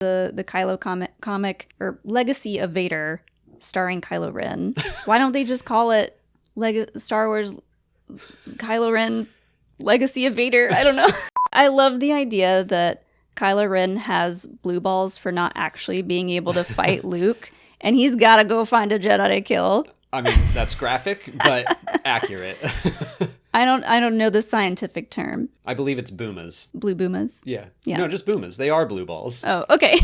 The Kylo comic or Legacy of Vader starring Kylo Ren. Why don't they just call it Star Wars Kylo Ren Legacy of Vader? I don't know. I love the idea that Kylo Ren has blue balls for not actually being able to fight Luke, and he's got to go find a Jedi to kill. I mean, that's graphic, but accurate. I don't know the scientific term. I believe it's boomas. Blue boomas? Yeah. Yeah. No, just boomas. They are blue balls. Oh, okay.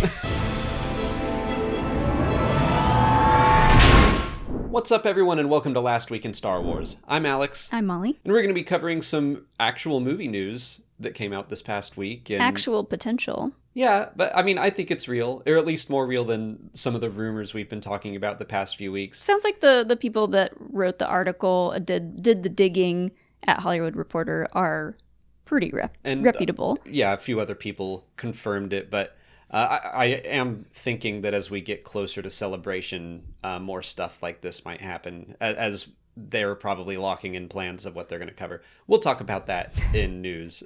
What's up, everyone, and welcome to Last Week in Star Wars. I'm Alex. I'm Molly. And we're going to be covering some actual movie news that came out this past week. And Actual potential. yeah, but I mean, I think it's real, or at least more real than some of the rumors we've been talking about the past few weeks. Sounds like the people that wrote the article, did the digging at Hollywood Reporter are pretty reputable. Yeah, a few other people confirmed it, but I am thinking that as we get closer to Celebration, more stuff like this might happen, as they're probably locking in plans of what they're going to cover. We'll talk about that in news.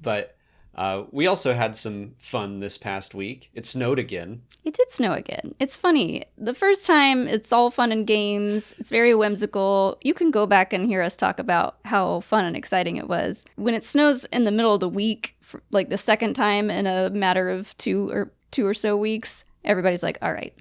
But we also had some fun this past week. It snowed again. It did snow again. It's funny. The first time, it's all fun and games. It's very whimsical. You can go back and hear us talk about how fun and exciting it was. When it snows in the middle of the week, like the second time in a matter of two or so weeks, everybody's like, all right,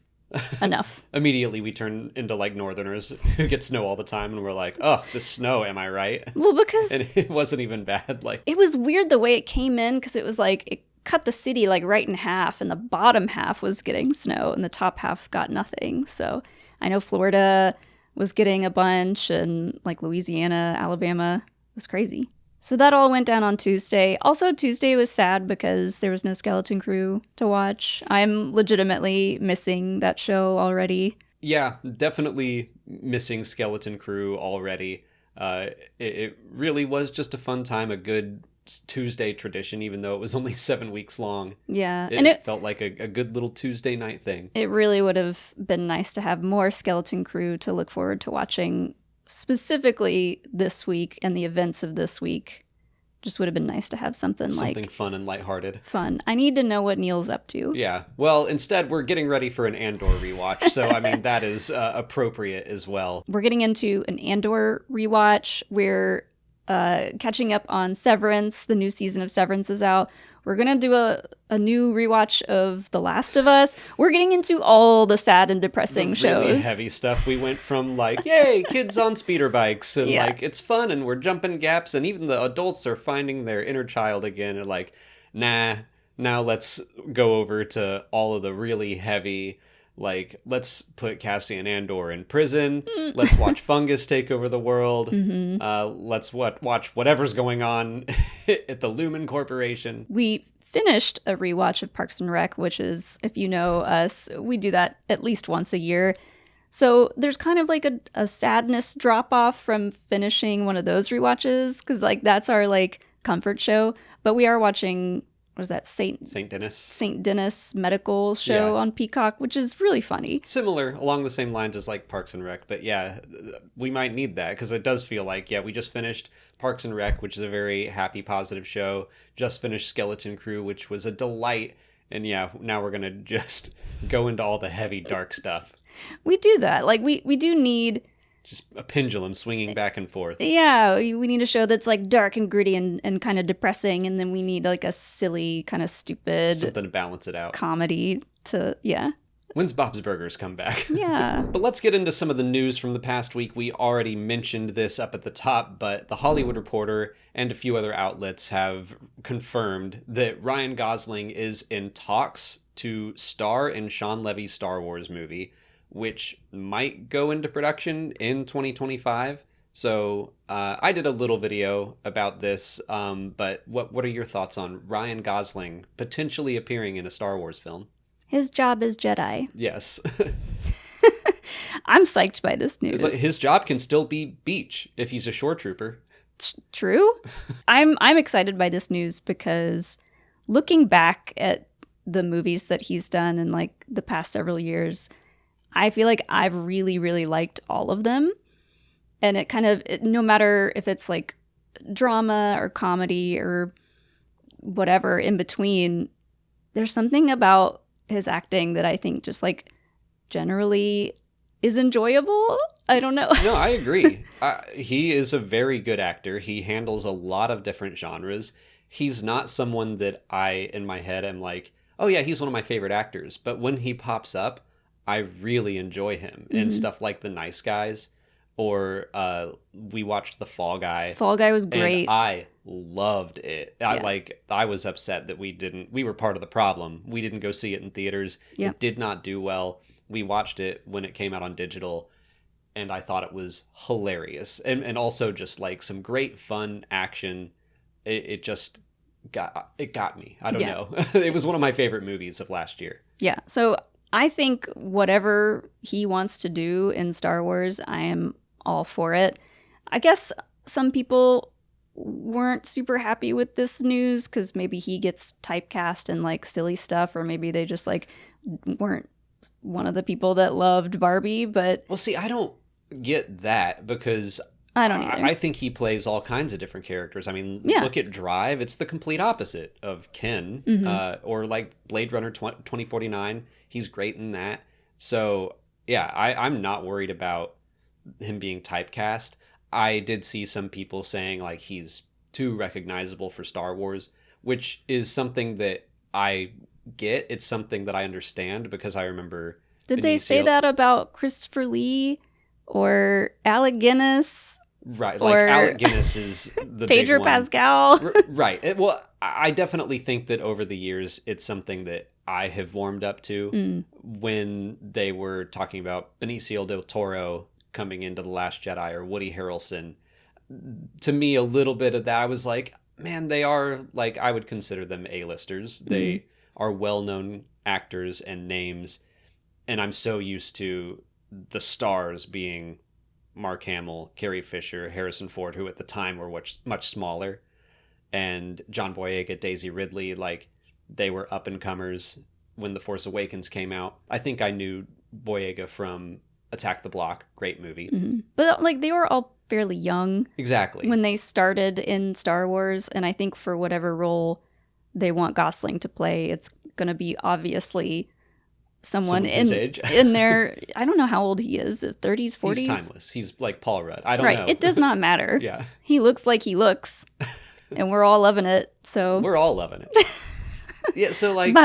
enough. Immediately we turn into like Northerners who get snow all the time, and we're like, oh, the snow, am I right? Well, because and it wasn't even bad. Like, it was weird the way it came in, because it was like it cut the city like right in half, and the bottom half was getting snow and the top half got nothing. So I know Florida was getting a bunch, and like Louisiana, Alabama, it was crazy. So that all went down on Tuesday. Also, Tuesday was sad because there was no Skeleton Crew to watch. I'm legitimately missing that show already. Yeah, definitely missing Skeleton Crew already. It really was just a fun time, a good Tuesday tradition, even though it was only 7 weeks long. Yeah. It felt like a good little Tuesday night thing. It really would have been nice to have more Skeleton Crew to look forward to watching. Specifically this week and the events of this week. Just would have been nice to have something fun and lighthearted. Fun. I need to know what Neil's up to. Yeah. Well, instead, we're getting ready for an Andor rewatch. So, I mean, that is appropriate as well. We're getting into an Andor rewatch. We're catching up on Severance. The new season of Severance is out. We're going to do a new rewatch of The Last of Us. We're getting into all the sad and depressing shows. Really heavy stuff. We went from like, yay, kids on speeder bikes, and like, it's fun, and we're jumping gaps, and even the adults are finding their inner child again, and like, nah, now let's go over to all of the really heavy, like, let's put Cassian Andor in prison. Let's watch fungus take over the world. Mm-hmm. Let's watch whatever's going on at the Lumen Corporation. We finished a rewatch of Parks and Rec, which is, if you know us, we do that at least once a year. So there's kind of like a sadness drop off from finishing one of those rewatches, because like that's our like comfort show. But we are watching, what is that, St. Denis medical show on Peacock, which is really funny. Similar, along the same lines as like Parks and Rec, but yeah, we might need that, because it does feel like, we just finished Parks and Rec, which is a very happy, positive show, just finished Skeleton Crew, which was a delight, and now we're gonna just go into all the heavy, dark stuff. We do that. Like, we do need just a pendulum swinging back and forth. Yeah, we need a show that's like dark and gritty and kind of depressing, and then we need like a silly, kind of stupid something to balance it out. Comedy to, When's Bob's Burgers come back? Yeah. But let's get into some of the news from the past week. We already mentioned this up at the top, but The Hollywood Reporter and a few other outlets have confirmed that Ryan Gosling is in talks to star in Sean Levy's Star Wars movie, which might go into production in 2025. So I did a little video about this, but what are your thoughts on Ryan Gosling potentially appearing in a Star Wars film? His job is Jedi. Yes. I'm psyched by this news. It's like his job can still be beach if he's a shore trooper. True. I'm excited by this news because looking back at the movies that he's done in like the past several years, I feel like I've really, really liked all of them. And it kind of, no matter if it's like drama or comedy or whatever in between, there's something about his acting that I think just like generally is enjoyable. I don't know. No, I agree. He is a very good actor. He handles a lot of different genres. He's not someone that I, in my head, am like, oh yeah, he's one of my favorite actors. But when he pops up, I really enjoy him in stuff like The Nice Guys, or we watched The Fall Guy. Fall Guy was great. And I loved it. I was upset that we were part of the problem. We didn't go see it in theaters. Yep. It did not do well. We watched it when it came out on digital, and I thought it was hilarious. And also just like some great fun action. It just got me. I don't know. It was one of my favorite movies of last year. Yeah. So I think whatever he wants to do in Star Wars, I am all for it. I guess some people weren't super happy with this news because maybe he gets typecast in like silly stuff, or maybe they just like weren't one of the people that loved Barbie. But well, see, I don't get that because I don't either. I think he plays all kinds of different characters. I mean, look at Drive. It's the complete opposite of Ken. Or like Blade Runner 2049. He's great in that. So, yeah, I'm not worried about him being typecast. I did see some people saying like he's too recognizable for Star Wars, which is something that I get. It's something that I understand because I remember... Did they say that about Christopher Lee or Alec Guinness? Right, like Alec Guinness is the Pedro big one. Pascal. Right. Well, I definitely think that over the years, it's something that I have warmed up to. When they were talking about Benicio del Toro coming into The Last Jedi or Woody Harrelson. To me, a little bit of that, I was like, man, they are, like, I would consider them A-listers. They are well-known actors and names, and I'm so used to the stars being Mark Hamill, Carrie Fisher, Harrison Ford, who at the time were much smaller, and John Boyega, Daisy Ridley, like, they were up-and-comers when The Force Awakens came out. I think I knew Boyega from Attack the Block, great movie. But, like, they were all fairly young. Exactly. When they started in Star Wars, and I think for whatever role they want Gosling to play, it's going to be obviously someone his age. in their, I don't know how old he is, 30s, 40s? He's timeless. He's like Paul Rudd. I don't know. Right. It does not matter. Yeah. He looks like he looks, and we're all loving it, so. We're all loving it. Yeah, so like...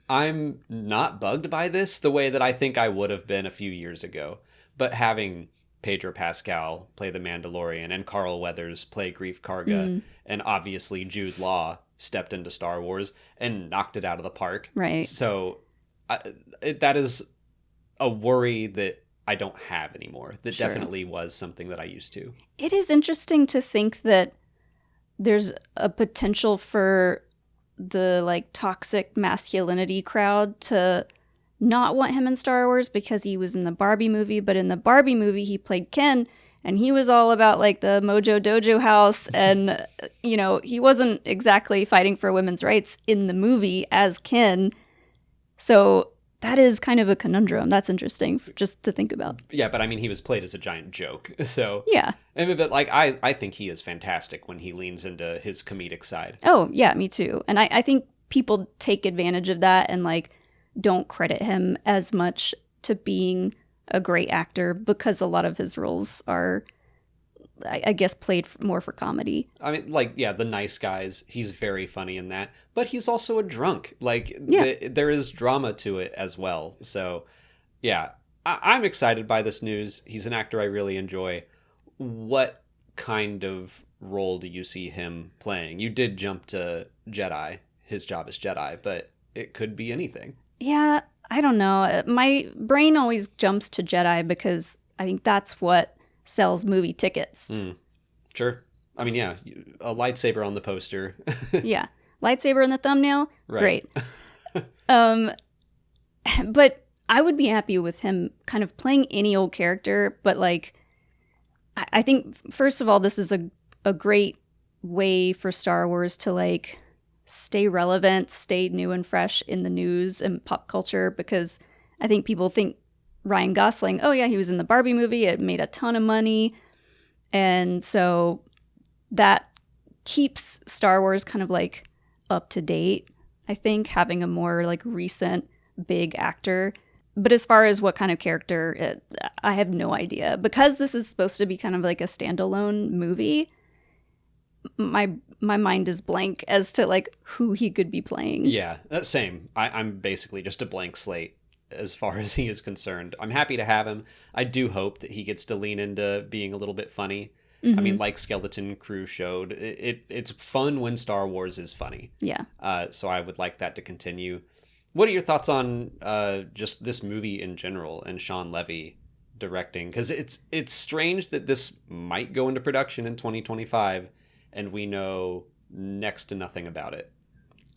I'm not bugged by this the way that I think I would have been a few years ago. But having Pedro Pascal play the Mandalorian and Carl Weathers play Greef Karga and obviously Jude Law stepped into Star Wars and knocked it out of the park. Right. So that is a worry that I don't have anymore. That definitely was something that I used to. It is interesting to think that there's a potential for the like toxic masculinity crowd to not want him in Star Wars because he was in the Barbie movie, but in the Barbie movie he played Ken, and he was all about like the Mojo Dojo house, and you know, he wasn't exactly fighting for women's rights in the movie as Ken. So that is kind of a conundrum. That's interesting just to think about. Yeah, but I mean, he was played as a giant joke. So yeah. But like, I think he is fantastic when he leans into his comedic side. Oh, yeah, me too. And I think people take advantage of that and like don't credit him as much to being a great actor because a lot of his roles are, I guess, played more for comedy. I mean, like, yeah, The Nice Guys, he's very funny in that, but he's also a drunk. Like, there is drama to it as well. So, yeah, I'm excited by this news. He's an actor I really enjoy. What kind of role do you see him playing? You did jump to Jedi. His job is Jedi, but it could be anything. Yeah, I don't know. My brain always jumps to Jedi because I think that's what sells movie tickets. Sure. I mean, yeah, a lightsaber on the poster. Yeah. Lightsaber in the thumbnail. Right. Great. But I would be happy with him kind of playing any old character. But like, I think, first of all, this is a great way for Star Wars to like stay relevant, stay new and fresh in the news and pop culture, because I think people think Ryan Gosling, oh yeah, he was in the Barbie movie, it made a ton of money, and so that keeps Star Wars kind of like up to date, I think, having a more like recent big actor. But as far as what kind of character, I have no idea. Because this is supposed to be kind of like a standalone movie, my mind is blank as to like who he could be playing. Yeah, same. I'm basically just a blank slate as far as he is concerned. I'm happy to have him. I do hope that he gets to lean into being a little bit funny. I mean, like Skeleton Crew showed, it's fun when Star Wars is funny. Yeah. So I would like that to continue. What are your thoughts on just this movie in general and Sean Levy directing? Because it's strange that this might go into production in 2025 and we know next to nothing about it.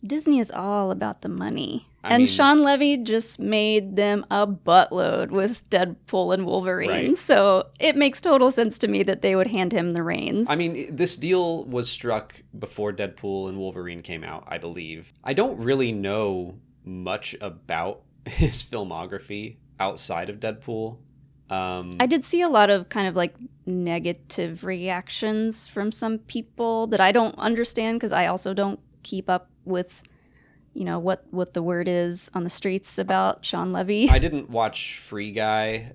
Disney is all about the money. I mean, Sean Levy just made them a buttload with Deadpool and Wolverine. Right. So it makes total sense to me that they would hand him the reins. I mean, this deal was struck before Deadpool and Wolverine came out, I believe. I don't really know much about his filmography outside of Deadpool. I did see a lot of kind of like negative reactions from some people that I don't understand because I also don't keep up with, you know, what the word is on the streets about Sean Levy. I didn't watch Free Guy.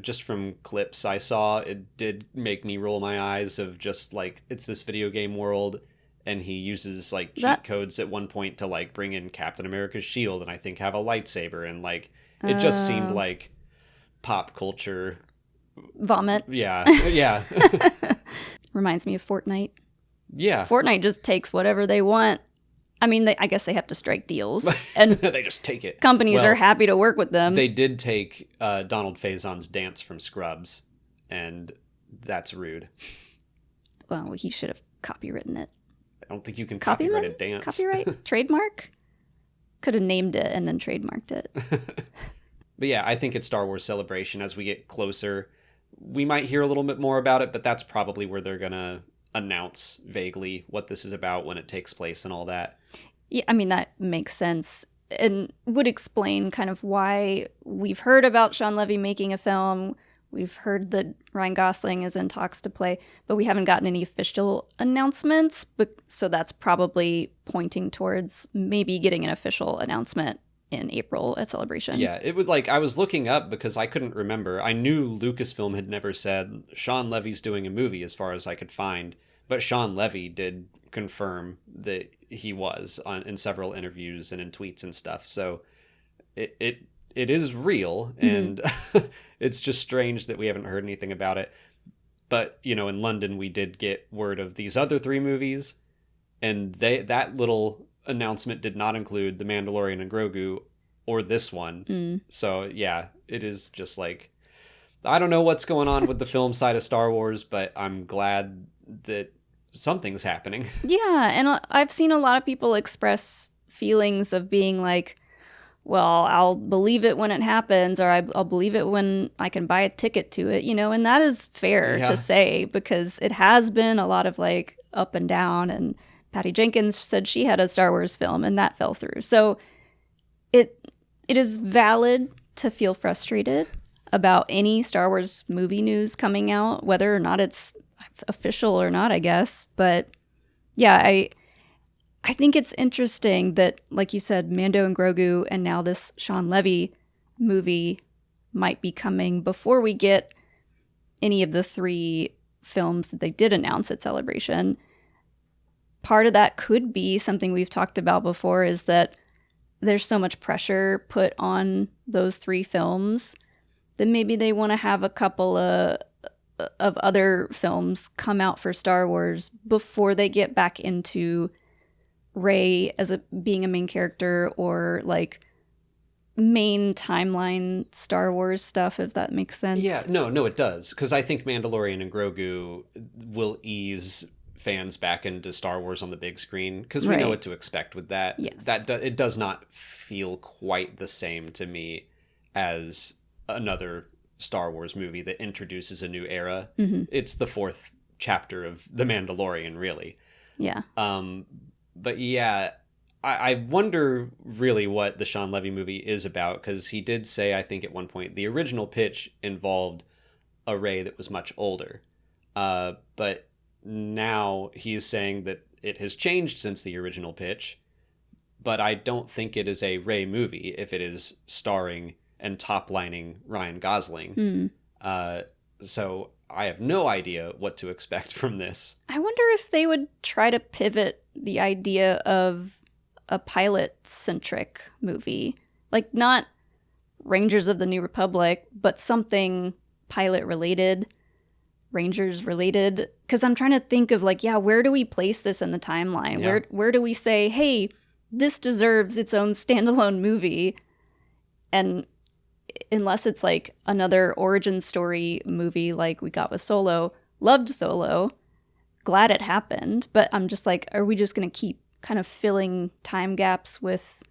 Just from clips I saw, it did make me roll my eyes of just like, it's this video game world and he uses like cheat codes at one point to like bring in Captain America's shield and I think have a lightsaber and like it just seemed like pop culture vomit. Yeah. Yeah. Reminds me of Fortnite. Yeah. Fortnite just takes whatever they want. I mean, I guess they have to strike deals, and they just take it. Companies are happy to work with them. They did take Donald Faison's dance from Scrubs, and that's rude. Well, he should have copywritten it. I don't think you can copyright a dance. Copyright? Trademark? Could have named it and then trademarked it. But yeah, I think it's Star Wars Celebration. As we get closer, we might hear a little bit more about it, but that's probably where they're going to announce vaguely what this is about when it takes place and all that. Yeah, I mean, that makes sense and would explain kind of why we've heard about Sean Levy making a film. We've heard that Ryan Gosling is in talks to play, but we haven't gotten any official announcements. So that's probably pointing towards maybe getting an official announcement in April at Celebration. Yeah, it was like I was looking up because I couldn't remember. I knew Lucasfilm had never said Sean Levy's doing a movie as far as I could find, but Sean Levy did confirm that he was in several interviews and in tweets and stuff. So it is real, and it's just strange that we haven't heard anything about it. But, you know, in London we did get word of these other 3 movies, and that little announcement did not include The Mandalorian and Grogu or this one. So yeah, it is just like, I don't know what's going on with the film side of Star Wars, but I'm glad that something's happening. Yeah, and I've seen a lot of people express feelings of being like, well, I'll believe it when it happens, or I'll believe it when I can buy a ticket to it, you know, and that is fair to say because it has been a lot of like up and down, and Patty Jenkins said she had a Star Wars film and that fell through. So it is valid to feel frustrated about any Star Wars movie news coming out, whether or not it's official or not, I guess. But yeah, I think it's interesting that, like you said, Mando and Grogu and now this Sean Levy movie might be coming before we get any of the 3 films that they did announce at Celebration. Part of that could be something we've talked about before, is that there's so much pressure put on those 3 films that maybe they want to have a couple of other films come out for Star Wars before they get back into Rey as being a main character, or like main timeline Star Wars stuff, if that makes sense. Yeah, no, it does. Because I think Mandalorian and Grogu will ease fans back into Star Wars on the big screen, because we know what to expect with that. Yes. It does not feel quite the same to me as another Star Wars movie that introduces a new era. It's the 4th chapter of The Mandalorian, really. Yeah. But yeah, I wonder really what the Sean Levy movie is about, because he did say, I think at one point, the original pitch involved a Rey that was much older. But now he is saying that it has changed since the original pitch, but I don't think it is a Rey movie if it is starring and top-lining Ryan Gosling. So I have no idea what to expect from this. I wonder if they would try to pivot the idea of a pilot-centric movie. Like, not Rangers of the New Republic, but something pilot-related, Rangers-related. Because I'm trying to think of, like, where do we place this in the timeline? Yeah. Where do we say, hey, this deserves its own standalone movie? And unless it's like another origin story movie like we got with Solo, loved Solo, glad it happened, but I'm just like, are we just going to keep kind of filling time gaps with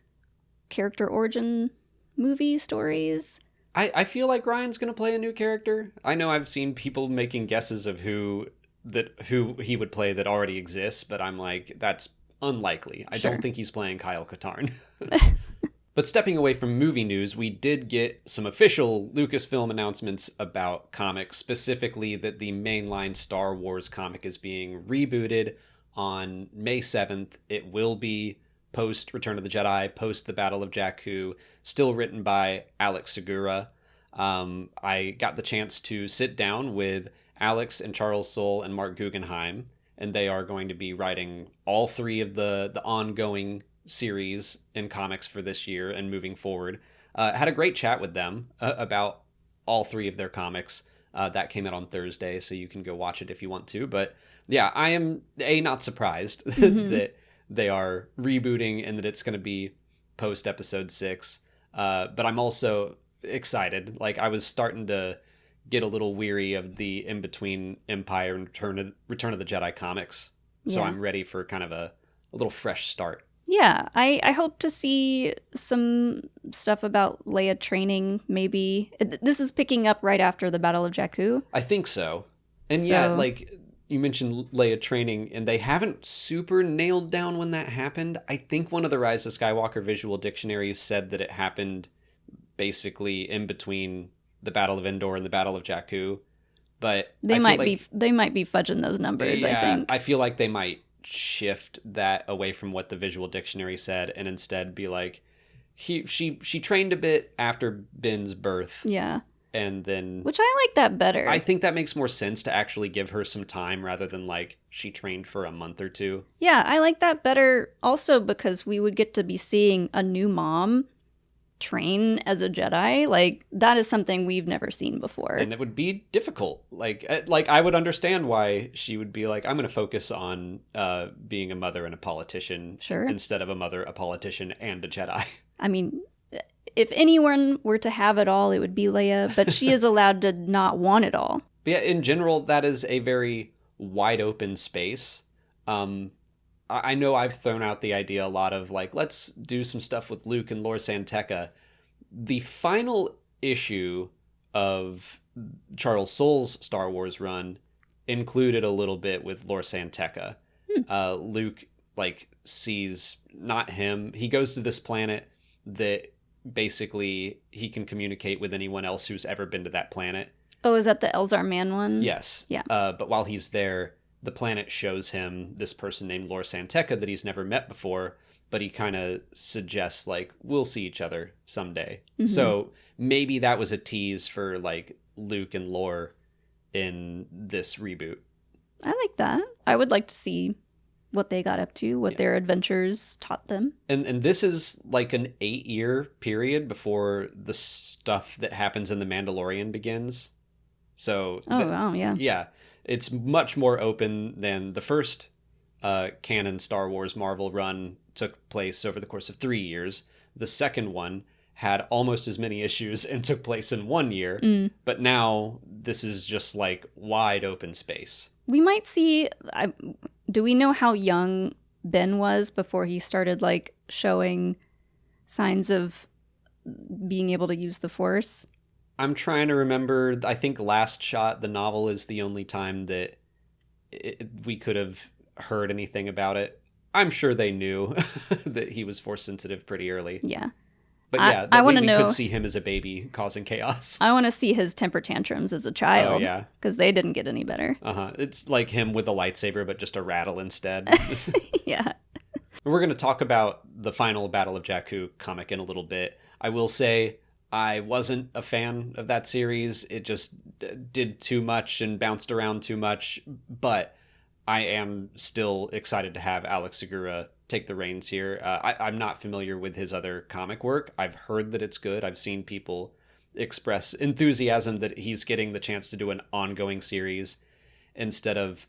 character origin movie stories? I feel like Ryan's going to play a new character. I know I've seen people making guesses of who he would play that already exists, but I'm like, that's unlikely. I don't think he's playing Kyle Katarn. But stepping away from movie news, we did get some official Lucasfilm announcements about comics, specifically that the mainline Star Wars comic is being rebooted on May 7th. It will be post Return of the Jedi, post the Battle of Jakku, still written by Alex Segura. I got the chance to sit down with Alex and Charles Soule and Mark Guggenheim, and they are going to be writing all three of the ongoing series in comics for this year and moving forward. Had a great chat with them about all three of their comics. That came out on Thursday, so you can go watch it if you want to. But yeah, I am not surprised that they are rebooting and that it's going to be post episode 6. But I'm also excited. Like, I was starting to get a little weary of the in-between Empire and Return of the Jedi comics. So I'm ready for kind of a little fresh start. Yeah, I hope to see some stuff about Leia training, maybe. This is picking up right after the Battle of Jakku. I think so. And yeah, like you mentioned Leia training, and they haven't super nailed down when that happened. I think one of the Rise of Skywalker visual dictionaries said that it happened basically in between the Battle of Endor and the Battle of Jakku. But they might be fudging those numbers, I think. I feel like they might shift that away from what the visual dictionary said and instead be like, she trained a bit after Ben's birth. Yeah. And then, which I like that better. I think that makes more sense to actually give her some time rather than like she trained for a month or two. Yeah, I like that better also because we would get to be seeing a new mom train as a Jedi. Like, that is something we've never seen before. And it would be difficult. Like I would understand why she would be like, I'm going to focus on being a mother and a politician instead of a mother, a politician, and a Jedi. I mean, if anyone were to have it all, it would be Leia, but she is allowed to not want it all. But yeah, in general, that is a very wide open space. I know I've thrown out the idea a lot of like, let's do some stuff with Luke and Lor Santeca. The final issue of Charles Soule's Star Wars run included a little bit with Lor Santeca. Luke like sees not him. He goes to this planet that basically he can communicate with anyone else who's ever been to that planet. Oh, is that the Elzar Man one? Yes. Yeah. But while he's there, the planet shows him this person named Lor Santeca that he's never met before, but he kind of suggests, like, we'll see each other someday. Mm-hmm. So maybe that was a tease for, like, Luke and Lor in this reboot. I like that. I would like to see what they got up to, what their adventures taught them. And this is, like, an 8-year period before the stuff that happens in The Mandalorian begins. So... wow, yeah. Yeah. It's much more open than the first canon Star Wars Marvel run took place over the course of 3 years. The second one had almost as many issues and took place in 1 year. But now this is just like wide open space. We might see... do we know how young Ben was before he started like showing signs of being able to use the Force? I'm trying to remember. I think Last Shot, the novel, is the only time that we could have heard anything about it. I'm sure they knew that he was Force sensitive pretty early. Yeah. But yeah, I want to we know. could see him as a baby causing chaos. I want to see his temper tantrums as a child. Oh, yeah. Because they didn't get any better. It's like him with a lightsaber, but just a rattle instead. Yeah. We're going to talk about the final Battle of Jakku comic in a little bit. I will say I wasn't a fan of that series. It just did too much and bounced around too much. But I am still excited to have Alex Segura take the reins here. I'm not familiar with his other comic work. I've heard that it's good. I've seen people express enthusiasm that he's getting the chance to do an ongoing series instead of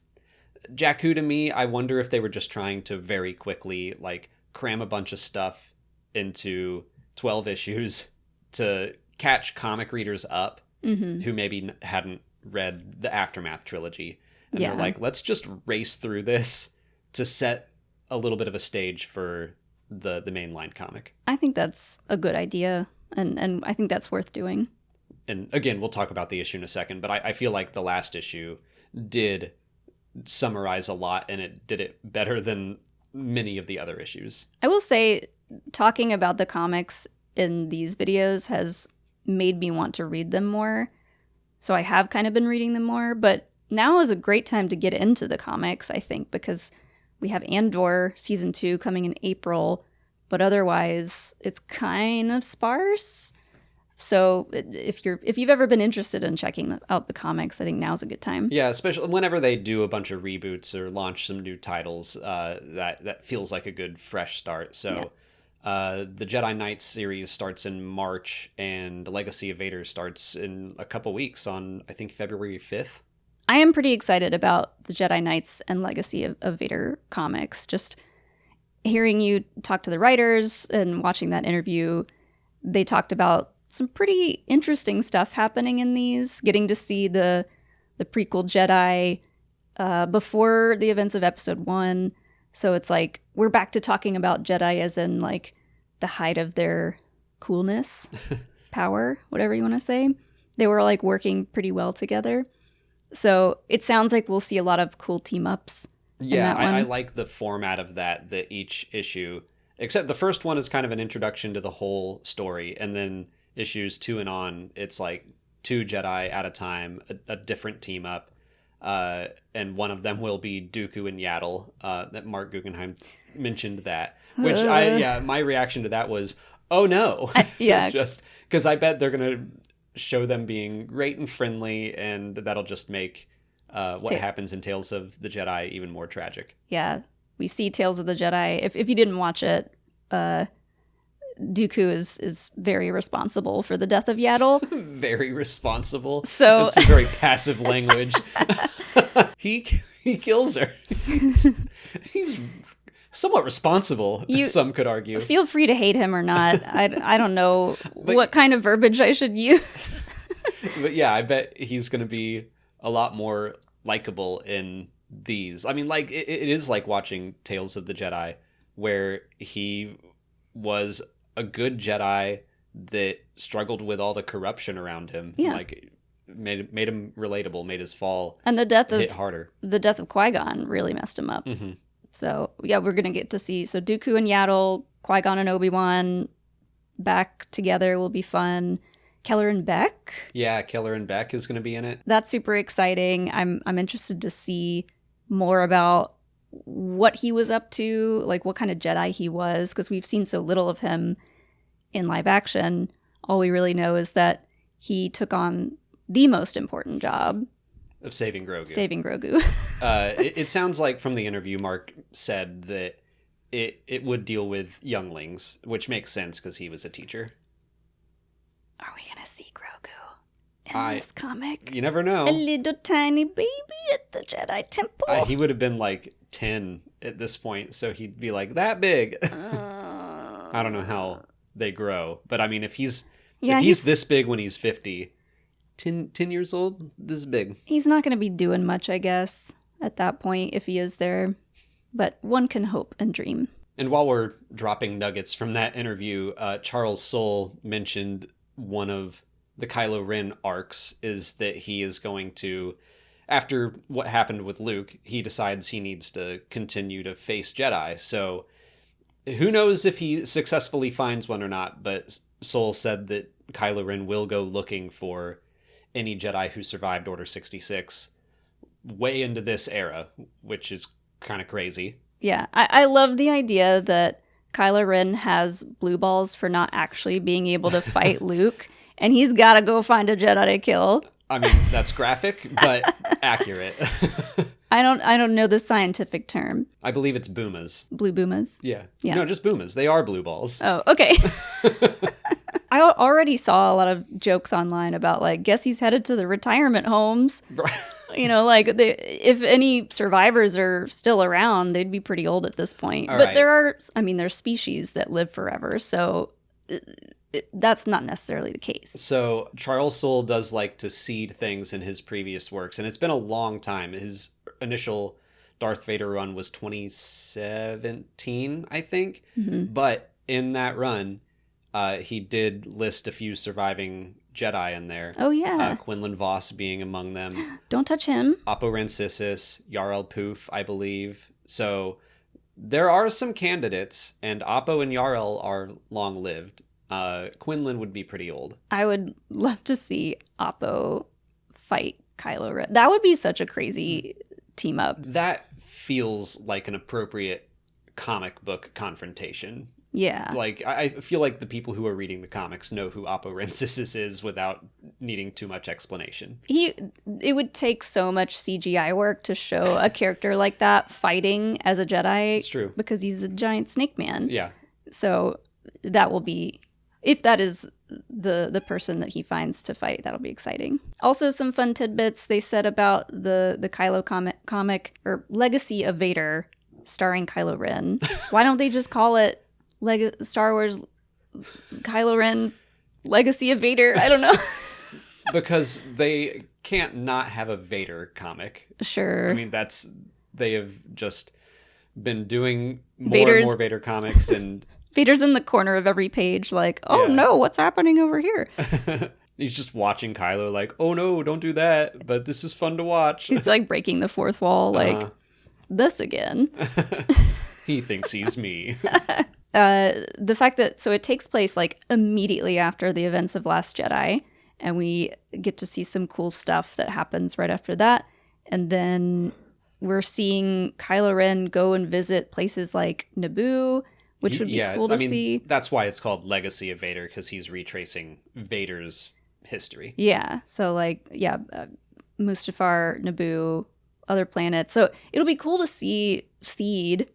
Jakku. To me, I wonder if they were just trying to very quickly like cram a bunch of stuff into 12 issues to catch comic readers up who maybe hadn't read the Aftermath trilogy. And they're like, let's just race through this to set a little bit of a stage for the mainline comic. I think that's a good idea, and I think that's worth doing. And again, we'll talk about the issue in a second, but I feel like the last issue did summarize a lot, and it did it better than many of the other issues. I will say, talking about the comics in these videos has made me want to read them more. So I have kind of been reading them more, but now is a great time to get into the comics, I think, because we have Andor season 2 coming in April, but otherwise it's kind of sparse. So if you've ever been interested in checking out the comics, I think now's a good time. Yeah, especially whenever they do a bunch of reboots or launch some new titles, that feels like a good fresh start. So the Jedi Knights series starts in March, and the Legacy of Vader starts in a couple weeks on, I think, February 5th. I am pretty excited about the Jedi Knights and Legacy of Vader comics. Just hearing you talk to the writers and watching that interview, they talked about some pretty interesting stuff happening in these, getting to see the prequel Jedi before the events of episode 1. So it's like we're back to talking about Jedi as in like the height of their coolness, power, whatever you want to say. They were like working pretty well together. So it sounds like we'll see a lot of cool team ups. Yeah, I like the format of that each issue, except the first one is kind of an introduction to the whole story. And then issues 2 and on, it's like 2 Jedi at a time, a different team up. And one of them will be Dooku and Yaddle, that Mark Guggenheim mentioned that, which my reaction to that was, oh no. Just because I bet they're going to show them being great and friendly, and that'll just make what happens in Tales of the Jedi even more tragic. Yeah, we see Tales of the Jedi. If you didn't watch it, Dooku is very responsible for the death of Yaddle. Very responsible. So it's very passive language. He kills her. He's somewhat responsible, some could argue. Feel free to hate him or not. I don't know what kind of verbiage I should use. But yeah, I bet he's going to be a lot more likable in these. I mean, like it is like watching Tales of the Jedi, where he was a good Jedi that struggled with all the corruption around him. Yeah. Like made him relatable, made his fall and the death hit harder. The death of Qui-Gon really messed him up. Mm-hmm. So yeah, we're gonna get to see Dooku and Yaddle, Qui-Gon and Obi-Wan back together will be fun. Keller and Beck. Yeah, Keller and Beck is gonna be in it. That's super exciting. I'm interested to see more about what he was up to, like what kind of Jedi he was, because we've seen so little of him in live action. All we really know is that he took on the most important job of saving Grogu. It sounds like from the interview, Mark said that it would deal with younglings, which makes sense because he was a teacher. Are we going to see Grogu in this comic? You never know. A little tiny baby at the Jedi Temple. He would have been like 10 at this point, so he'd be like that big. I don't know how they grow, but I mean, if he's this big when he's 50, 10 years old, this big. He's not going to be doing much, I guess, at that point, if he is there. But one can hope and dream. And while we're dropping nuggets from that interview, Charles Soule mentioned one of the Kylo Ren arcs is that he is going to, after what happened with Luke, he decides he needs to continue to face Jedi. So who knows if he successfully finds one or not, but Soule said that Kylo Ren will go looking for any Jedi who survived Order 66 way into this era, which is kind of crazy. Yeah, I love the idea that Kylo Ren has blue balls for not actually being able to fight Luke, and he's got to go find a Jedi to kill. I mean, that's graphic, but accurate. I don't know the scientific term. I believe it's boomas. Blue boomas? Yeah. Yeah. No, just boomas. They are blue balls. Oh, okay. I already saw a lot of jokes online about, like, guess he's headed to the retirement homes. You know, like, if any survivors are still around, they'd be pretty old at this point. All but right. there's species that live forever, so that's not necessarily the case. So Charles Soule does like to seed things in his previous works, and it's been a long time. His initial Darth Vader run was 2017, I think. Mm-hmm. But in that run, he did list a few surviving Jedi in there. Oh, yeah. Quinlan Vos being among them. Don't touch him. Oppo Rancisis, Yarl Poof, I believe. So there are some candidates, and Oppo and Yarl are long-lived. Quinlan would be pretty old. I would love to see Oppo fight Kylo Ren. That would be such a crazy team up. That feels like an appropriate comic book confrontation. Yeah. Like, I feel like the people who are reading the comics know who Oppo Rancisis is without needing too much explanation. It would take so much CGI work to show a character like that fighting as a Jedi. It's true. Because he's a giant snake man. Yeah. So that will be, if that is the person that he finds to fight, that'll be exciting. Also, some fun tidbits they said about the Kylo comic or Legacy of Vader starring Kylo Ren. Why don't they just call it Star Wars Kylo Ren Legacy of Vader? I don't know. Because they can't not have a Vader comic. Sure. I mean, they have just been doing more and more Vader comics, and Vader's in the corner of every page like, oh no, what's happening over here? He's just watching Kylo like, oh no, don't do that, but this is fun to watch. It's like breaking the fourth wall, like, this again. He thinks he's me. The fact that, so it takes place like immediately after the events of Last Jedi, and we get to see some cool stuff that happens right after that. And then we're seeing Kylo Ren go and visit places like Naboo, which would be cool to see. That's why it's called Legacy of Vader, because he's retracing Vader's history. Yeah. So Mustafar, Naboo, other planets. So it'll be cool to see Theed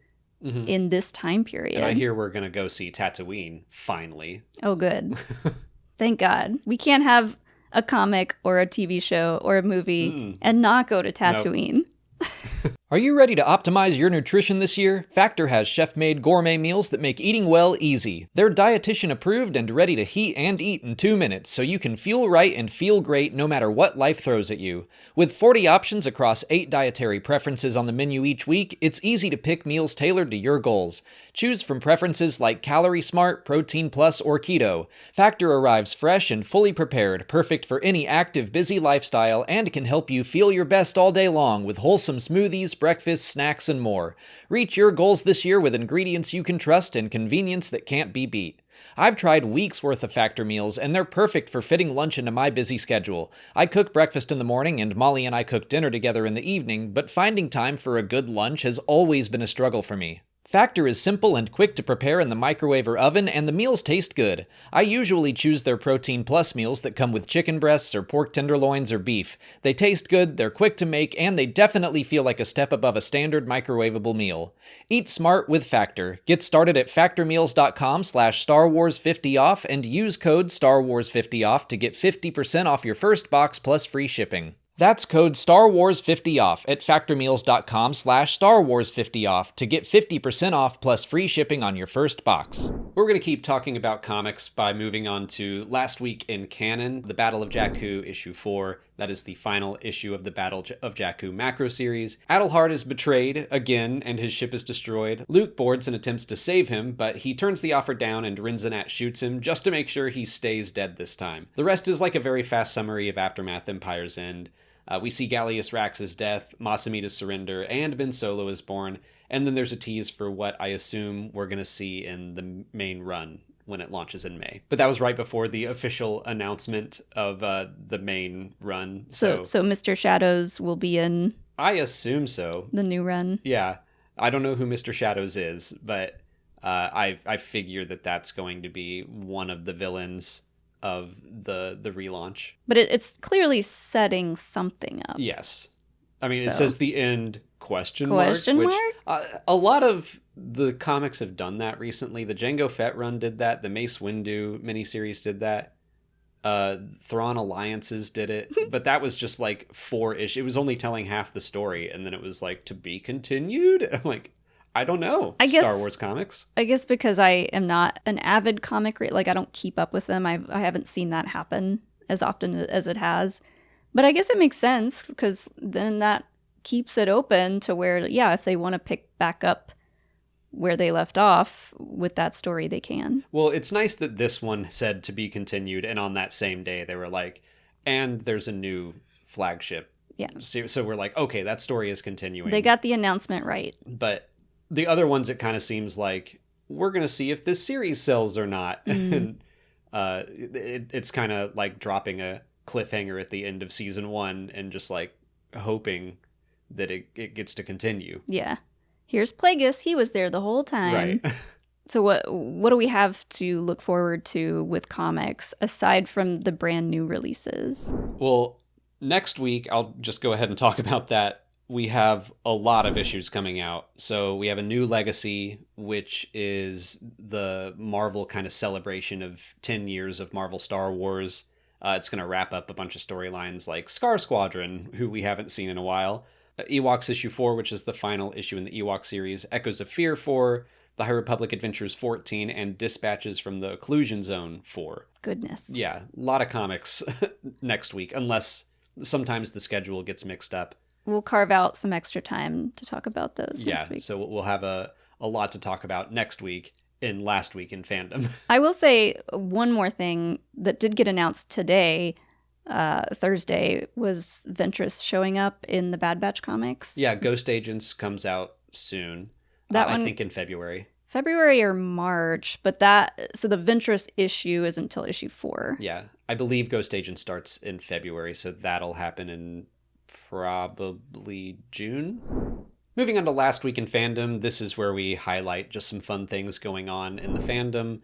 in this time period. And I hear we're going to go see Tatooine, finally. Oh, good. Thank God. We can't have a comic or a TV show or a movie and not go to Tatooine. Nope. Are you ready to optimize your nutrition this year? Factor has chef-made gourmet meals that make eating well easy. They're dietitian approved and ready to heat and eat in 2 minutes, so you can feel right and feel great no matter what life throws at you. With 40 options across 8 dietary preferences on the menu each week, it's easy to pick meals tailored to your goals. Choose from preferences like Calorie Smart, Protein Plus, or Keto. Factor arrives fresh and fully prepared, perfect for any active, busy lifestyle, and can help you feel your best all day long with wholesome smoothies, breakfast, snacks, and more. Reach your goals this year with ingredients you can trust and convenience that can't be beat. I've tried weeks worth of Factor meals, and they're perfect for fitting lunch into my busy schedule. I cook breakfast in the morning, and Molly and I cook dinner together in the evening, but finding time for a good lunch has always been a struggle for me. Factor is simple and quick to prepare in the microwave or oven, and the meals taste good. I usually choose their Protein Plus meals that come with chicken breasts or pork tenderloins or beef. They taste good, they're quick to make, and they definitely feel like a step above a standard microwavable meal. Eat smart with Factor. Get started at factormeals.com/StarWars50off and use code StarWars50off to get 50% off your first box plus free shipping. That's code StarWars50off at factormeals.com/StarWars50off to get 50% off plus free shipping on your first box. We're going to keep talking about comics by moving on to Last Week in Canon, The Battle of Jakku, issue 4. That is the final issue of the Battle of Jakku macro series. Adelhard is betrayed again and his ship is destroyed. Luke boards and attempts to save him, but he turns the offer down and Rinzenat shoots him just to make sure he stays dead this time. The rest is like a very fast summary of Aftermath Empire's End. We see Gallius Rax's death, Masamita's surrender, and Ben Solo is born, and then there's a tease for what I assume we're going to see in the main run when it launches in May. But that was right before the official announcement of the main run. So Mr. Shadows will be in... I assume so. The new run. Yeah. I don't know who Mr. Shadows is, but I figure that that's going to be one of the villains of the relaunch. But it's clearly setting something up. Yes. I mean, it says the end question mark. Question mark? A lot of the comics have done that recently. The Jango Fett run did that. The Mace Windu miniseries did that. Thrawn Alliances did it. But that was just like 4 issues. It was only telling half the story. And then it was like, to be continued? I'm like, I don't know. Star Wars comics. I guess because I am not an avid comic reader. Like, I don't keep up with them. I haven't seen that happen as often as it has. But I guess it makes sense because then that keeps it open to where, yeah, if they want to pick back up where they left off with that story, they can. Well, it's nice that this one said to be continued, and on that same day they were like, and there's a new flagship. Yeah. So we're like, okay, that story is continuing. They got the announcement right. But the other ones, it kind of seems like we're going to see if this series sells or not. And it's kind of like dropping a cliffhanger at the end of season 1 and just like hoping that it gets to continue. Yeah. Here's Plagueis. He was there the whole time. Right. So what do we have to look forward to with comics aside from the brand new releases? Well, next week, I'll just go ahead and talk about that. We have a lot of issues coming out. So we have a new Legacy, which is the Marvel kind of celebration of 10 years of Marvel Star Wars. It's going to wrap up a bunch of storylines like Scar Squadron, who we haven't seen in a while. Ewoks issue 4, which is the final issue in the Ewok series. Echoes of Fear 4. The High Republic Adventures 14. And Dispatches from the Occlusion Zone 4. Goodness. Yeah, a lot of comics next week, unless sometimes the schedule gets mixed up. We'll carve out some extra time to talk about those next week. So we'll have a lot to talk about next week in Last Week in Fandom. I will say one more thing that did get announced today, Thursday, was Ventress showing up in the Bad Batch comics. Yeah, Ghost Agents comes out soon. That one, I think in February. February or March, but so the Ventress issue is until issue 4. Yeah, I believe Ghost Agents starts in February, so that'll happen in probably June. Moving on to Last Week in Fandom, this is where we highlight just some fun things going on in the fandom,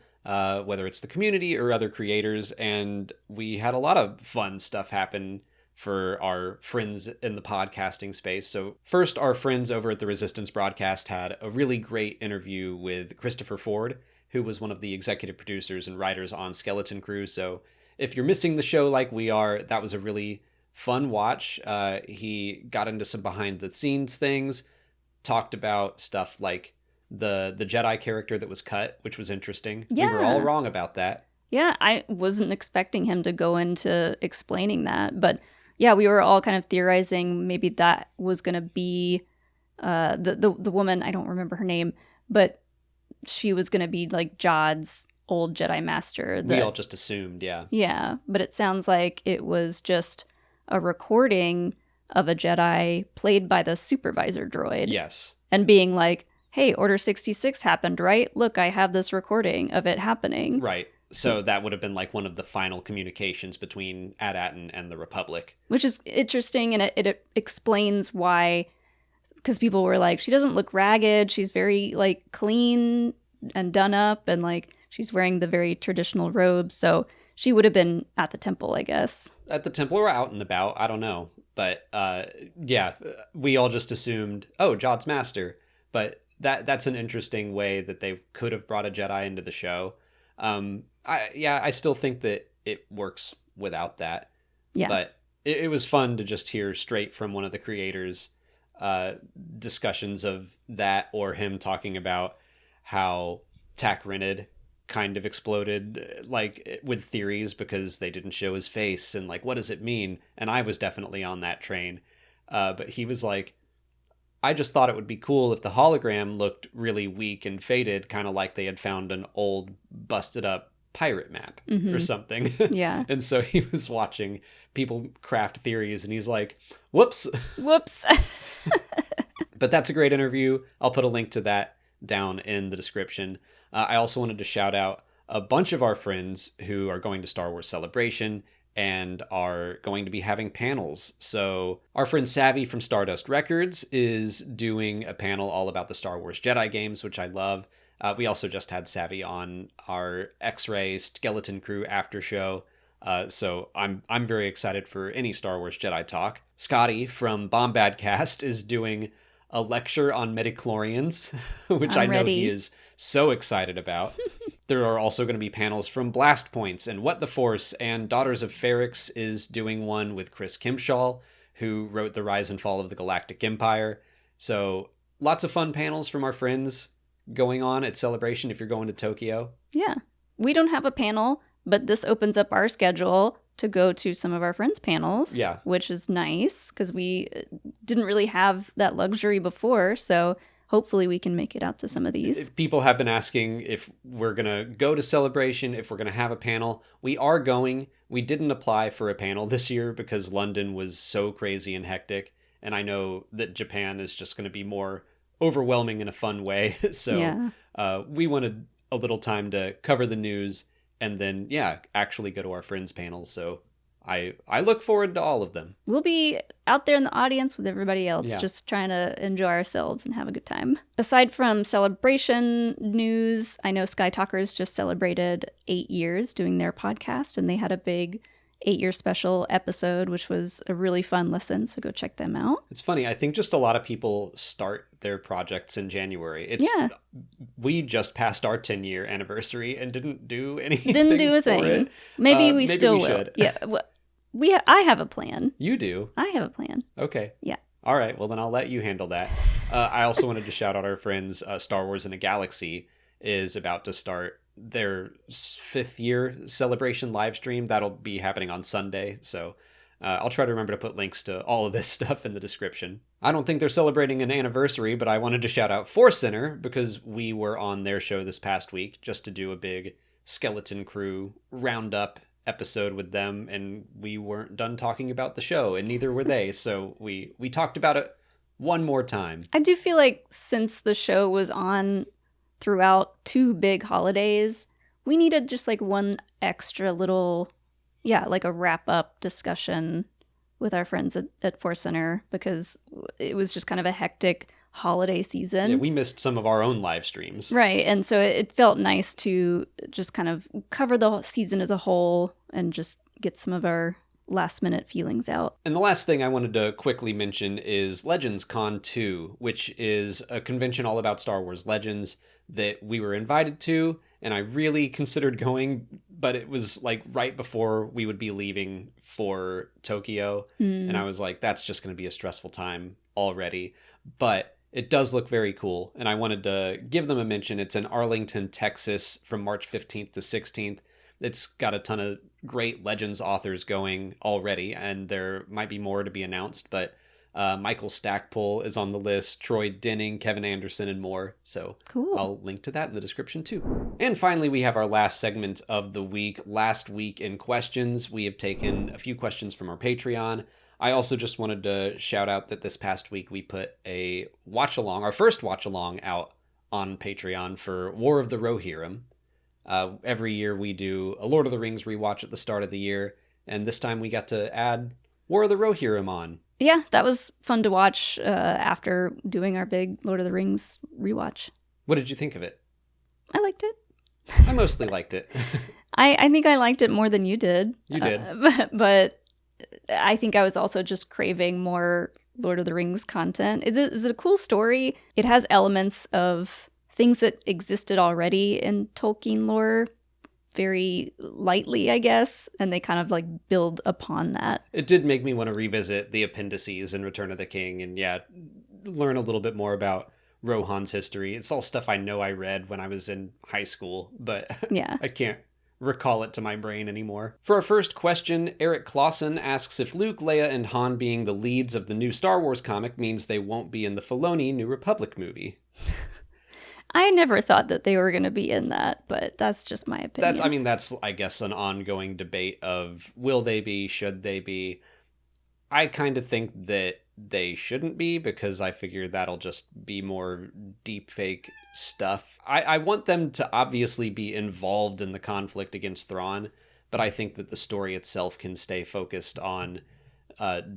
whether it's the community or other creators, and we had a lot of fun stuff happen for our friends in the podcasting space. So first, our friends over at the Resistance Broadcast had a really great interview with Christopher Ford, who was one of the executive producers and writers on Skeleton Crew. So if you're missing the show like we are, that was a really fun watch. He got into some behind the scenes things, talked about stuff like the Jedi character that was cut, which was interesting. Yeah. We were all wrong about that. Yeah, I wasn't expecting him to go into explaining that, but yeah, we were all kind of theorizing maybe that was going to be the woman, I don't remember her name, but she was going to be like Jod's old Jedi master. We all just assumed, yeah. Yeah, but it sounds like it was just a recording of a Jedi played by the supervisor droid. Yes. And being like, hey, Order 66 happened, right? Look, I have this recording of it happening. Right. So that would have been like one of the final communications between AT-AT and the Republic. Which is interesting, and it explains why, because people were like, she doesn't look ragged, she's very like clean and done up, and like she's wearing the very traditional robes, so she would have been at the temple, I guess. At the temple or out and about, I don't know. But yeah, we all just assumed, oh, Jod's master. But that's an interesting way that they could have brought a Jedi into the show. I still think that it works without that. Yeah. But it was fun to just hear straight from one of the creators discussions of that, or him talking about how Tack Renid kind of exploded like with theories because they didn't show his face and like, what does it mean? And I was definitely on that train. But he was like, I just thought it would be cool if the hologram looked really weak and faded, kind of like they had found an old busted up pirate map or something. Yeah. And so he was watching people craft theories and he's like, whoops. But that's a great interview. I'll put a link to that down in the description. I also wanted to shout out a bunch of our friends who are going to Star Wars Celebration and are going to be having panels. So our friend Savvy from Stardust Records is doing a panel all about the Star Wars Jedi games, which I love. We also just had Savvy on our X-Ray Skeleton Crew after show. So I'm very excited for any Star Wars Jedi talk. Scotty from Bombadcast is doing a lecture on midichlorians, which I know he is so excited about. There are also going to be panels from Blast Points and What the Force, and Daughters of Ferrix is doing one with Chris Kimshall, who wrote The Rise and Fall of the Galactic Empire. So lots of fun panels from our friends going on at Celebration if you're going to Tokyo. Yeah. We don't have a panel, but this opens up our schedule to go to some of our friends' panels, which is nice because we didn't really have that luxury before. So hopefully we can make it out to some of these. People have been asking if we're going to go to Celebration, if we're going to have a panel. We are going. We didn't apply for a panel this year because London was so crazy and hectic. And I know that Japan is just going to be more overwhelming in a fun way. So we wanted a little time to cover the news and then, actually go to our friends' panels. So I look forward to all of them. We'll be out there in the audience with everybody else, just trying to enjoy ourselves and have a good time. Aside from Celebration news, I know Sky Talkers just celebrated 8 years doing their podcast, and they had a big 8-year special episode, which was a really fun listen, so go check them out. It's funny. I think just a lot of people start their projects in January. We just passed our 10-year anniversary and didn't do anything. Didn't do a thing. It. Maybe we still will. Should. Yeah. I have a plan. You do? I have a plan. Okay. Yeah. All right. Well, then I'll let you handle that. I also wanted to shout out our friends. Star Wars in a Galaxy is about to start their 5th year celebration live stream. That'll be happening on Sunday. So I'll try to remember to put links to all of this stuff in the description. I don't think they're celebrating an anniversary, but I wanted to shout out Force Center because we were on their show this past week just to do a big Skeleton Crew roundup episode with them, and we weren't done talking about the show, and neither were they. So we talked about it one more time. I do feel like since the show was on throughout 2 big holidays, we needed just like one extra little, like a wrap-up discussion with our friends at Force Center because it was just kind of a hectic holiday season. Yeah, we missed some of our own live streams. Right, and so it felt nice to just kind of cover the season as a whole and just get some of our last-minute feelings out. And the last thing I wanted to quickly mention is Legends Con 2, which is a convention all about Star Wars Legends that we were invited to, and I really considered going, but it was like right before we would be leaving for Tokyo, and I was like, that's just going to be a stressful time already. But it does look very cool, and I wanted to give them a mention. It's in Arlington, Texas, from March 15th to 16th. It's got a ton of great Legends authors going already, and there might be more to be announced, but Michael Stackpole is on the list, Troy Denning, Kevin Anderson, and more. So cool. I'll link to that in the description too. And finally, we have our last segment of the week. Last week in questions, we have taken a few questions from our Patreon. I also just wanted to shout out that this past week we put a watch-along, our first watch-along out on Patreon for War of the Rohirrim. Every year we do a Lord of the Rings rewatch at the start of the year, and this time we got to add War of the Rohirrim on. Yeah, that was fun to watch after doing our big Lord of the Rings rewatch. What did you think of it? I liked it. I mostly liked it. I think I liked it more than you did. You did. But I think I was also just craving more Lord of the Rings content. Is it a cool story? It has elements of things that existed already in Tolkien lore very lightly, I guess, and they kind of like build upon that. It did make me want to revisit the appendices in Return of the King and learn a little bit more about Rohan's history. It's all stuff I know I read when I was in high school, but I can't recall it to my brain anymore. For our first question, Eric Clausen asks if Luke, Leia, and Han being the leads of the new Star Wars comic means they won't be in the Filoni New Republic movie. I never thought that they were going to be in that, but that's just my opinion. That's, I guess, an ongoing debate of will they be, should they be? I kind of think that they shouldn't be, because I figure that'll just be more deepfake stuff. I want them to obviously be involved in the conflict against Thrawn, but I think that the story itself can stay focused on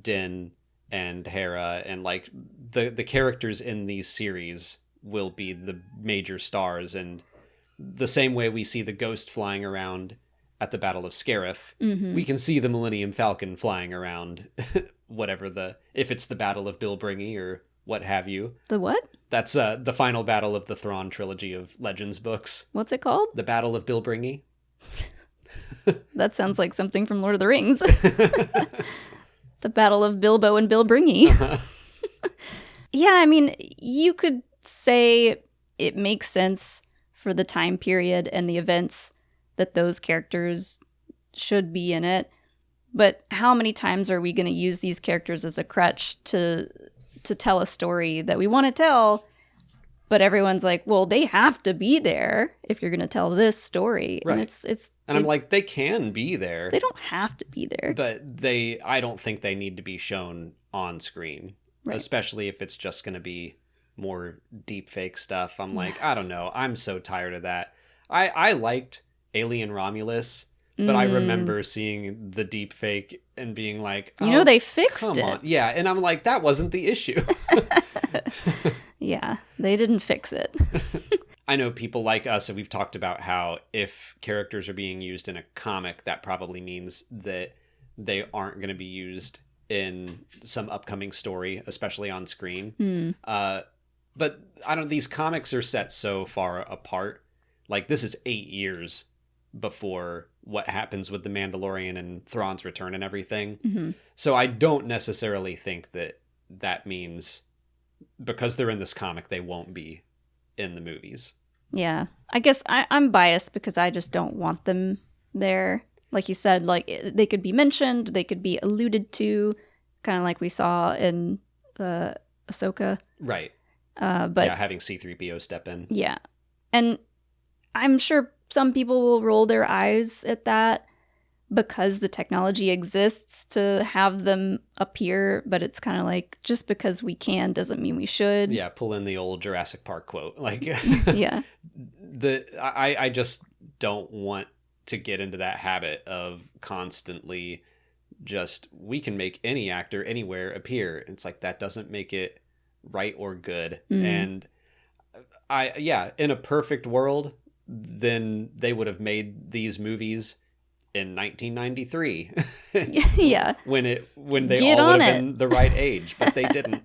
Din and Hera, and like the characters in these series will be the major stars, and the same way we see the Ghost flying around at the Battle of Scarif, we can see the Millennium Falcon flying around if it's the Battle of Bilbringi or what have you. The what? That's the final battle of the Thrawn trilogy of Legends books. What's it called? The Battle of Bilbringi. That sounds like something from Lord of the Rings. The Battle of Bilbo and Bilbringi. Uh-huh. Yeah, I mean, you could say it makes sense for the time period and the events that those characters should be in it. But how many times are we going to use these characters as a crutch to tell a story that we want to tell? But everyone's like, well, they have to be there if you're going to tell this story. Right. And I'm like, they can be there. They don't have to be there. But I don't think they need to be shown on screen, right. Especially if it's just going to be more deep fake stuff. I'm like, I don't know. I'm so tired of that. I liked Alien Romulus, but I remember seeing the deep fake and being like, oh, they fixed it. On. Yeah. And I'm like, that wasn't the issue. Yeah, they didn't fix it. I know people like us, and we've talked about how if characters are being used in a comic, that probably means that they aren't going to be used in some upcoming story, especially on screen. But these comics are set so far apart. Like, this is 8 years before what happens with the Mandalorian and Thrawn's return and everything. So I don't necessarily think that means because they're in this comic, they won't be in the movies. Yeah. I guess I'm biased because I just don't want them there. Like you said, like they could be mentioned, they could be alluded to, kind of like we saw in Ahsoka. Right. But yeah, having C-3PO step in. Yeah. And I'm sure some people will roll their eyes at that because the technology exists to have them appear, but it's kind of like, just because we can doesn't mean we should. Yeah, pull in the old Jurassic Park quote. Like, yeah. I just don't want to get into that habit of constantly just, we can make any actor anywhere appear. It's like, that doesn't make it right or good. And in a perfect world, then they would have made these movies in 1993. Yeah. when they Get all would have been the right age, but they didn't.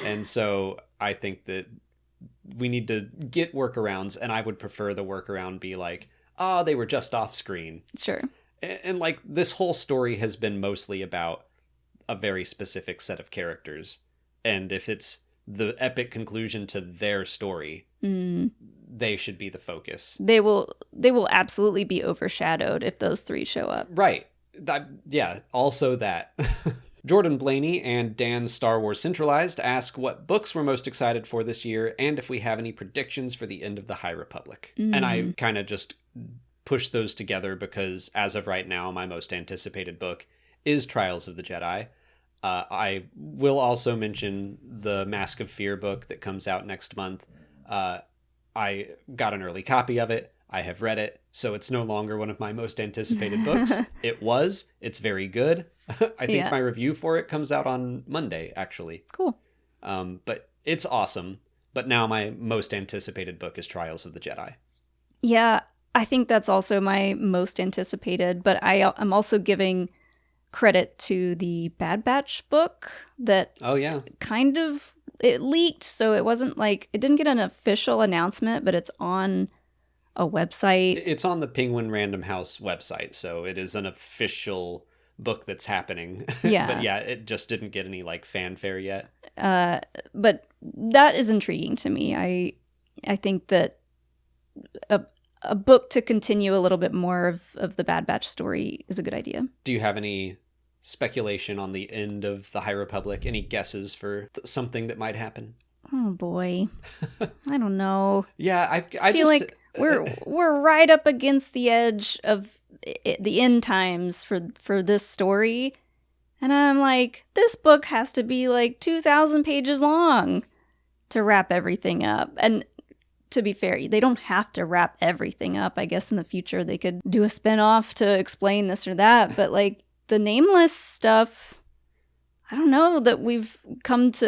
And so I think that we need to get workarounds, and I would prefer the workaround be like, they were just off screen. Sure. And like, this whole story has been mostly about a very specific set of characters. And if it's the epic conclusion to their story, they should be the focus. They will absolutely be overshadowed if those three show up. Right. Yeah, also that. Jordan Blaney and Dan Star Wars Centralized ask what books we're most excited for this year, and if we have any predictions for the end of the High Republic. And I kind of just push those together because as of right now, my most anticipated book is Trials of the Jedi. I will also mention the Mask of Fear book that comes out next month. I got an early copy of it. I have read it, so it's no longer one of my most anticipated books. It's very good. I think my review for it comes out on Monday, actually. Cool. But it's awesome. But now my most anticipated book is Trials of the Jedi. Yeah, I think that's also my most anticipated, but I'm also giving credit to the Bad Batch book that kind of, it leaked, so it wasn't like, it didn't get an official announcement, but it's on a website. It's on the Penguin Random House website, so it is an official book that's happening. Yeah. But yeah, it just didn't get any like fanfare yet. But that is intriguing to me. I think that a book to continue a little bit more of the Bad Batch story is a good idea. Do you have any speculation on the end of the High Republic? Any guesses for something that might happen? Oh boy, I don't know. Yeah, I feel like we're right up against the edge of the end times for this story. And I'm like, this book has to be like 2,000 pages long to wrap everything up. And to be fair, they don't have to wrap everything up. I guess in the future they could do a spin-off to explain this or that. But like the Nameless stuff, I don't know that we've come close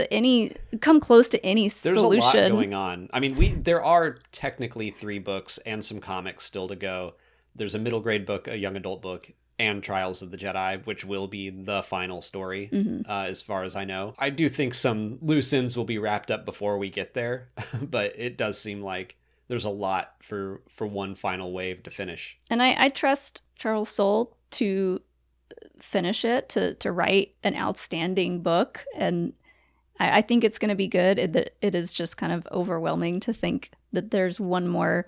to any solution. There's a lot going on. I mean, there are technically 3 books and some comics still to go. There's a middle grade book, a young adult book, and Trials of the Jedi, which will be the final story, as far as I know. I do think some loose ends will be wrapped up before we get there, but it does seem like there's a lot for one final wave to finish. And I trust Charles Soule to finish it, to write an outstanding book, and I think it's going to be good. It is just kind of overwhelming to think that there's one more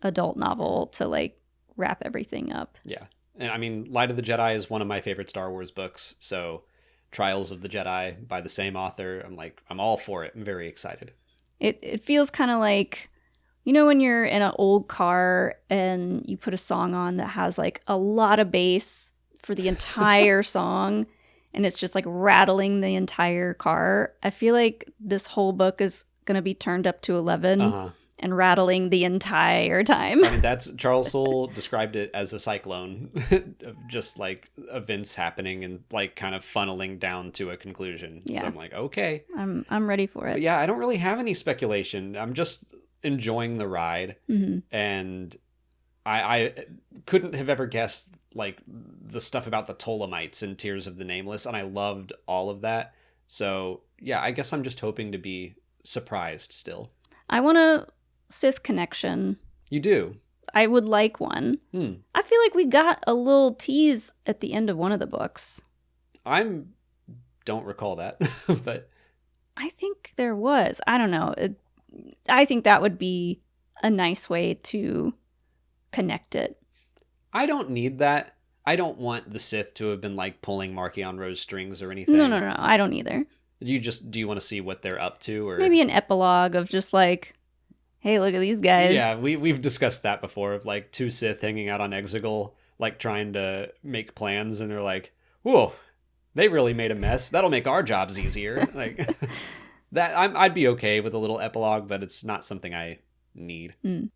adult novel to like wrap everything up. Yeah. And I mean, Light of the Jedi is one of my favorite Star Wars books, so Trials of the Jedi by the same author, I'm all for it. I'm very excited. It feels kind of like, you know, when you're in an old car and you put a song on that has like a lot of bass for the entire song, and it's just like rattling the entire car. I feel like this whole book is going to be turned up to 11 and rattling the entire time. I mean, Charles Soule described it as a cyclone of just like events happening and like kind of funneling down to a conclusion. Yeah. So I'm like, okay. I'm ready for it. But yeah, I don't really have any speculation. I'm just enjoying the ride. And I couldn't have ever guessed like the stuff about the Ptolemites and Tears of the Nameless, and I loved all of that. So yeah, I guess I'm just hoping to be surprised still. I want a Sith connection. You do? I would like one. I feel like we got a little tease at the end of one of the books. Don't recall that, but I think there was. I don't know. I think that would be a nice way to connect it. I don't need that. I don't want the Sith to have been like pulling Marky on Rose strings or anything. No. I don't either. Do you want to see what they're up to, or maybe an epilogue of just like, hey, look at these guys. Yeah, we've discussed that before, of like 2 Sith hanging out on Exegol, like trying to make plans, and they're like, whoa, they really made a mess. That'll make our jobs easier. Like that, I'd be okay with a little epilogue, but it's not something I need.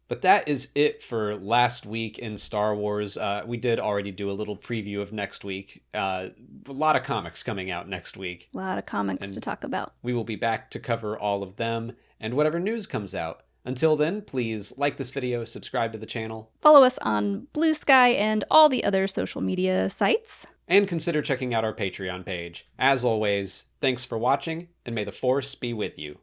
But that is it for last week in Star Wars. We did already do a little preview of next week. A lot of comics coming out next week. A lot of comics to talk about. We will be back to cover all of them and whatever news comes out. Until then, please like this video, subscribe to the channel. Follow us on Blue Sky and all the other social media sites. And consider checking out our Patreon page. As always, thanks for watching, and may the Force be with you.